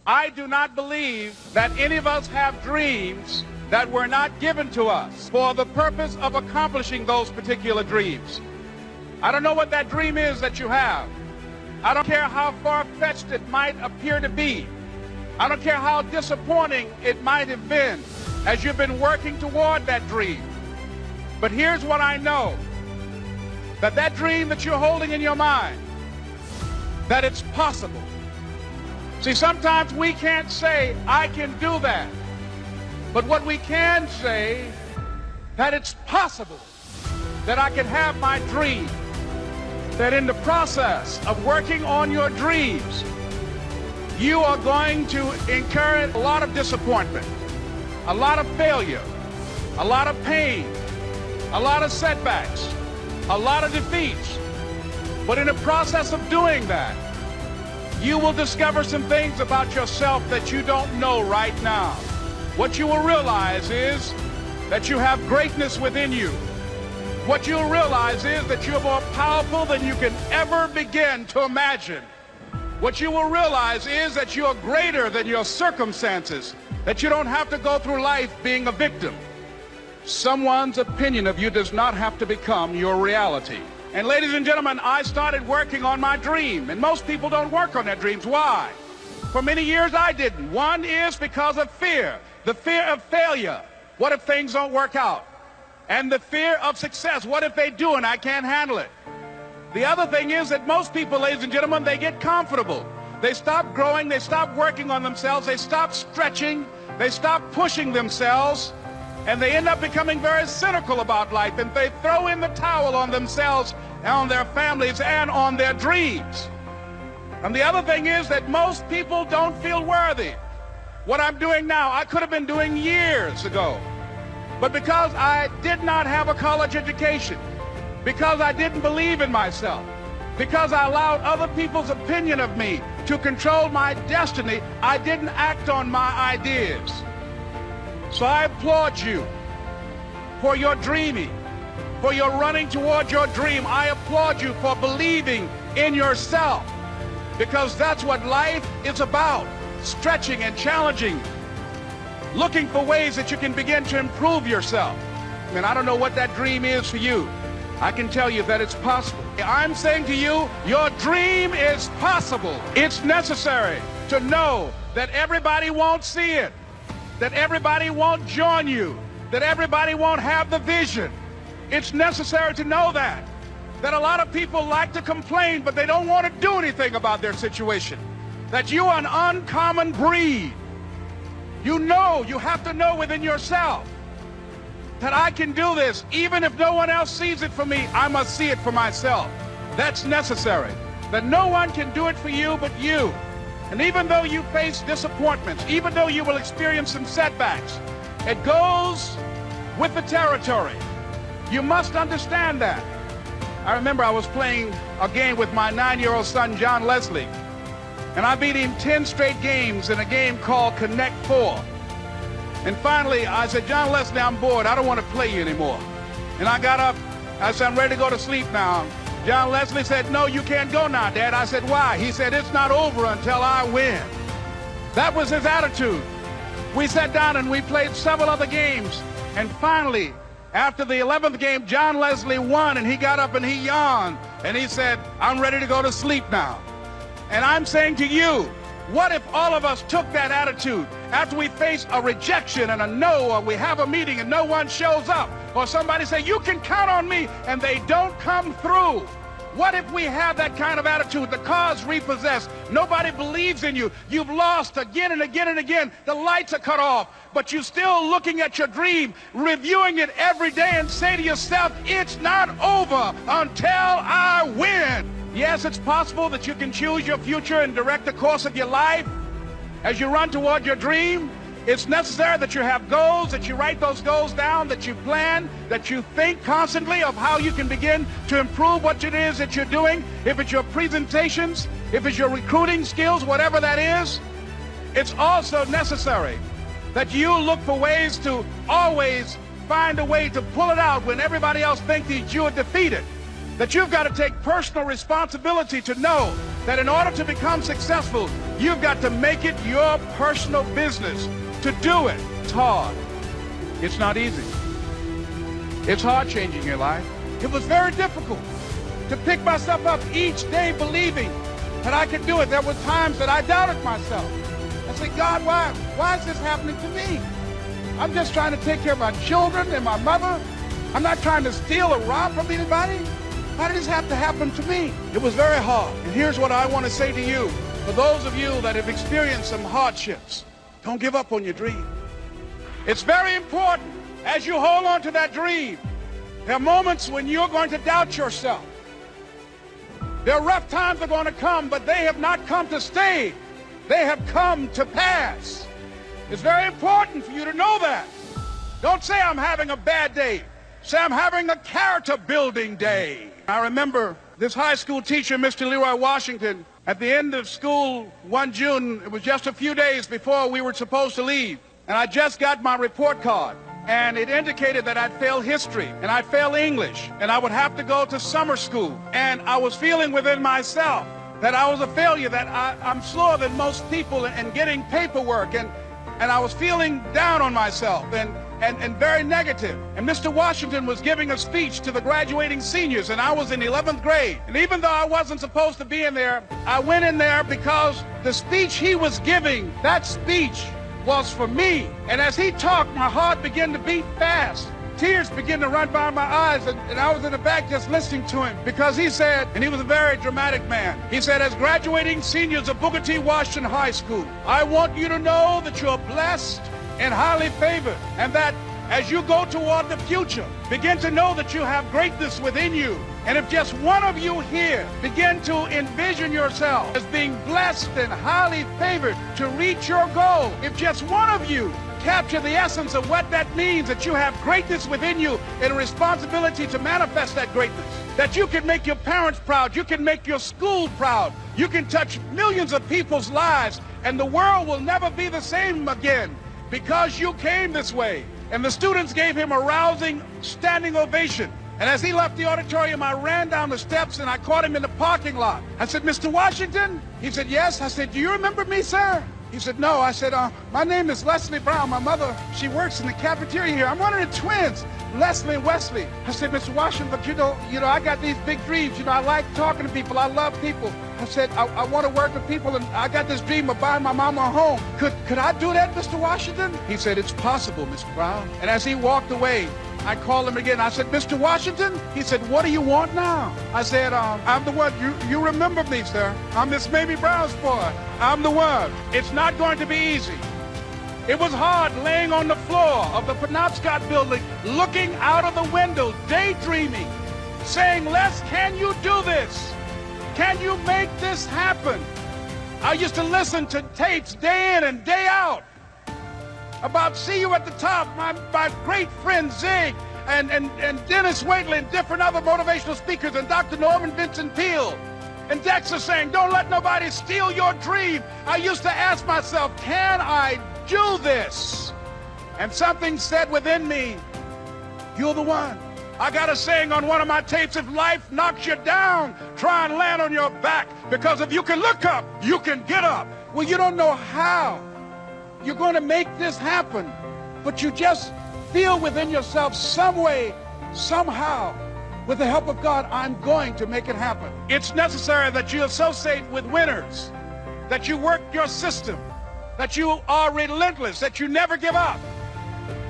I do not believe that any of us have dreams that were not given to us for the purpose of accomplishing those particular dreams. I don't know what that dream is that you have. I don't care how far-fetched it might appear to be. I don't care how disappointing it might have been as you've been working toward that dream. But here's what I know, that dream that you're holding in your mind, that it's possible. See, sometimes we can't say, I can do that. But what we can say, that it's possible that I can have my dream. That in the process of working on your dreams, you are going to incur a lot of disappointment, a lot of failure, a lot of pain, a lot of setbacks, a lot of defeats. But in the process of doing that, you will discover some things about yourself that you don't know right now. What you will realize is that you have greatness within you. What you'll realize is that you're more powerful than you can ever begin to imagine. What you will realize is that you're greater than your circumstances, that you don't have to go through life being a victim. Someone's opinion of you does not have to become your reality. And ladies and gentlemen, I started working on my dream, and most people don't work on their dreams. Why? For many years I didn't. One is because of fear, the fear of failure. What if things don't work out? And the fear of success. What if they do and I can't handle it? The other thing is that most people, ladies and gentlemen, they get comfortable. They stop growing, they stop working on themselves, they stop stretching, they stop pushing themselves, and they end up becoming very cynical about life, and they throw in the towel on themselves and on their families and on their dreams. And the other thing is that most people don't feel worthy. What I'm doing now, I could have been doing years ago. But because I did not have a college education, because I didn't believe in myself, because I allowed other people's opinion of me to control my destiny, I didn't act on my ideas. So I applaud you for your dreaming, for your running toward your dream. I applaud you for believing in yourself, because that's what life is about, stretching and challenging, looking for ways that you can begin to improve yourself. And I don't know what that dream is for you. I can tell you that it's possible. I'm saying to you, your dream is possible. It's necessary to know that everybody won't see it, that everybody won't join you, that everybody won't have the vision. It's necessary to know that a lot of people like to complain, but they don't want to do anything about their situation, that you are an uncommon breed. You know, you have to know within yourself that I can do this. Even if no one else sees it for me, I must see it for myself. That's necessary. That no one can do it for you but you. And even though you face disappointments, even though you will experience some setbacks, it goes with the territory. You must understand that. I remember I was playing a game with my 9-year-old son, John Leslie, and I beat him 10 straight games in a game called Connect 4. And finally, I said, John Leslie, I'm bored. I don't want to play you anymore. And I got up. I said, I'm ready to go to sleep now. John Leslie said, no, you can't go now, Dad. I said, why? He said, it's not over until I win. That was his attitude. We sat down and we played several other games. And finally, after the 11th game, John Leslie won, and he got up and he yawned. And he said, I'm ready to go to sleep now. And I'm saying to you, what if all of us took that attitude after we face a rejection and a no, or we have a meeting and no one shows up, or somebody say, you can count on me, and they don't come through? What if we have that kind of attitude? The car's repossessed. Nobody believes in you. You've lost again and again and again. The lights are cut off, but you're still looking at your dream, reviewing it every day, and say to yourself, it's not over until I win. Yes, it's possible that you can choose your future and direct the course of your life as you run toward your dream. It's necessary that you have goals, that you write those goals down, that you plan, that you think constantly of how you can begin to improve what it is that you're doing. If it's your presentations, if it's your recruiting skills, whatever that is, it's also necessary that you look for ways to always find a way to pull it out when everybody else thinks that you are defeated. That you've got to take personal responsibility to know that in order to become successful, You've got to make it your personal business to do it. It's hard. It's not easy. It's hard changing your life. It was very difficult to pick myself up each day believing that I could do it. There were times that I doubted myself. I said, God, why is this happening to me? I'm just trying to take care of my children and my mother. I'm not trying to steal or rob from anybody. Why did this have to happen to me? It was very hard. And here's what I want to say to you. For those of you that have experienced some hardships, don't give up on your dream. It's very important as you hold on to that dream. There are moments when you're going to doubt yourself. There are rough times that are going to come, but they have not come to stay. They have come to pass. It's very important for you to know that. Don't say I'm having a bad day. Say I'm having a character building day. I remember this high school teacher, Mr. Leroy Washington, at the end of school one June, it was just a few days before we were supposed to leave, and I just got my report card, and it indicated that I'd failed history, and I'd failed English, and I would have to go to summer school. And I was feeling within myself that I was a failure, that I'm slower than most people in getting paperwork, and I was feeling down on myself and very negative. And Mr. Washington was giving a speech to the graduating seniors, and I was in 11th grade. And even though I wasn't supposed to be in there, I went in there because the speech he was giving, that speech was for me. And as he talked, my heart began to beat fast. Tears began to run by my eyes, and I was in the back just listening to him, because he said, and he was a very dramatic man, he said, as graduating seniors of Booker T. Washington High School, I want you to know that you're blessed and highly favored, and that as you go toward the future, begin to know that you have greatness within you. And if just one of you here begin to envision yourself as being blessed and highly favored to reach your goal, if just one of you capture the essence of what that means, that you have greatness within you and a responsibility to manifest that greatness, that you can make your parents proud, you can make your school proud, you can touch millions of people's lives, and the world will never be the same again because you came this way. And the students gave him a rousing standing ovation. And as he left the auditorium, I ran down the steps and I caught him in the parking lot. I said, Mr. Washington? He said, yes. I said, do you remember me, sir? He said, no. I said, my name is Leslie Brown. My mother, she works in the cafeteria here. I'm one of the twins, Leslie and Wesley. I said, Mr. Washington, but you know, I got these big dreams. I like talking to people. I love people. I said, I want to work with people, and I got this dream of buying my mama a home. Could I do that, Mr. Washington? He said, it's possible, Mr. Brown. And as he walked away, I called him again. I said, Mr. Washington? He said, what do you want now? I said, I'm the one. You remember me, sir. I'm this Mamie Brown's boy. I'm the one. It's not going to be easy. It was hard laying on the floor of the Penobscot building, looking out of the window, daydreaming, saying, Les, can you do this? Can you make this happen? I used to listen to tapes day in and day out about See You at the Top, my great friend Zig and Dennis Waitley and different other motivational speakers, and Dr. Norman Vincent Peale and Dexter saying, don't let nobody steal your dream. I used to ask myself, can I do this? And something said within me, you're the one. I got a saying on one of my tapes, if life knocks you down, try and land on your back, because if you can look up, you can get up. Well, you don't know how you're going to make this happen, but you just feel within yourself some way, somehow, with the help of God, I'm going to make it happen. It's necessary that you associate with winners, that you work your system, that you are relentless, that you never give up.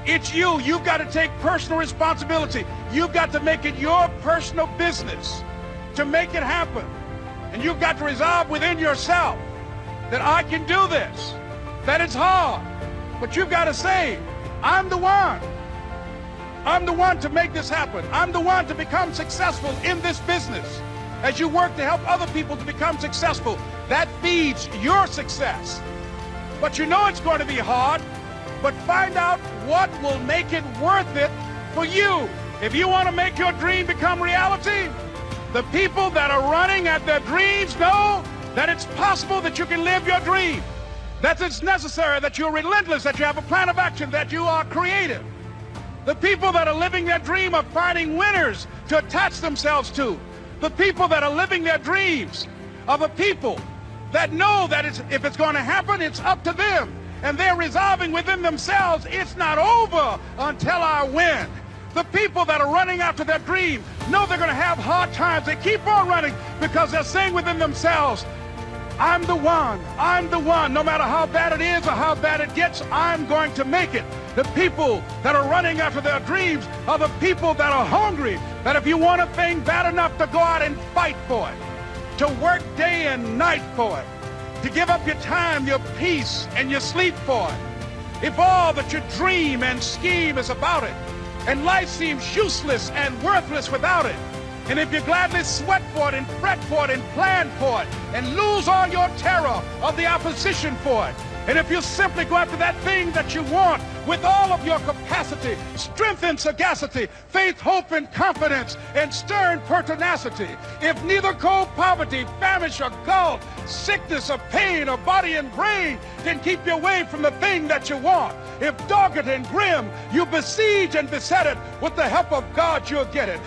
It's you. You've got to take personal responsibility. You've got to make it your personal business to make it happen. And you've got to resolve within yourself that I can do this, that it's hard, but you've got to say, I'm the one. I'm the one to make this happen. I'm the one to become successful in this business. As you work to help other people to become successful, that feeds your success. But you know it's going to be hard, but find out what will make it worth it for you. If you want to make your dream become reality, the people that are running at their dreams know that it's possible that you can live your dream, that it's necessary, that you're relentless, that you have a plan of action, that you are creative. The people that are living their dream are finding winners to attach themselves to. The people that are living their dreams are the people that know that if it's going to happen, it's up to them. And they're resolving within themselves, it's not over until I win. The people that are running after their dream know they're going to have hard times. They keep on running because they're saying within themselves, I'm the one. No matter how bad it is or how bad it gets, I'm going to make it. The people that are running after their dreams are the people that are hungry, that if you want a thing bad enough to go out and fight for it, to work day and night for it, to give up your time, your peace, and your sleep for it. If all that you dream and scheme is about it, and life seems useless and worthless without it, and if you gladly sweat for it and fret for it and plan for it and lose all your terror of the opposition for it, and if you simply go after that thing that you want with all of your capacity, strength and sagacity, faith, hope and confidence, and stern pertinacity, if neither cold poverty, famish or gulf, sickness or pain or body and brain can keep you away from the thing that you want, if dogged and grim you besiege and beset it, with the help of God you'll get it.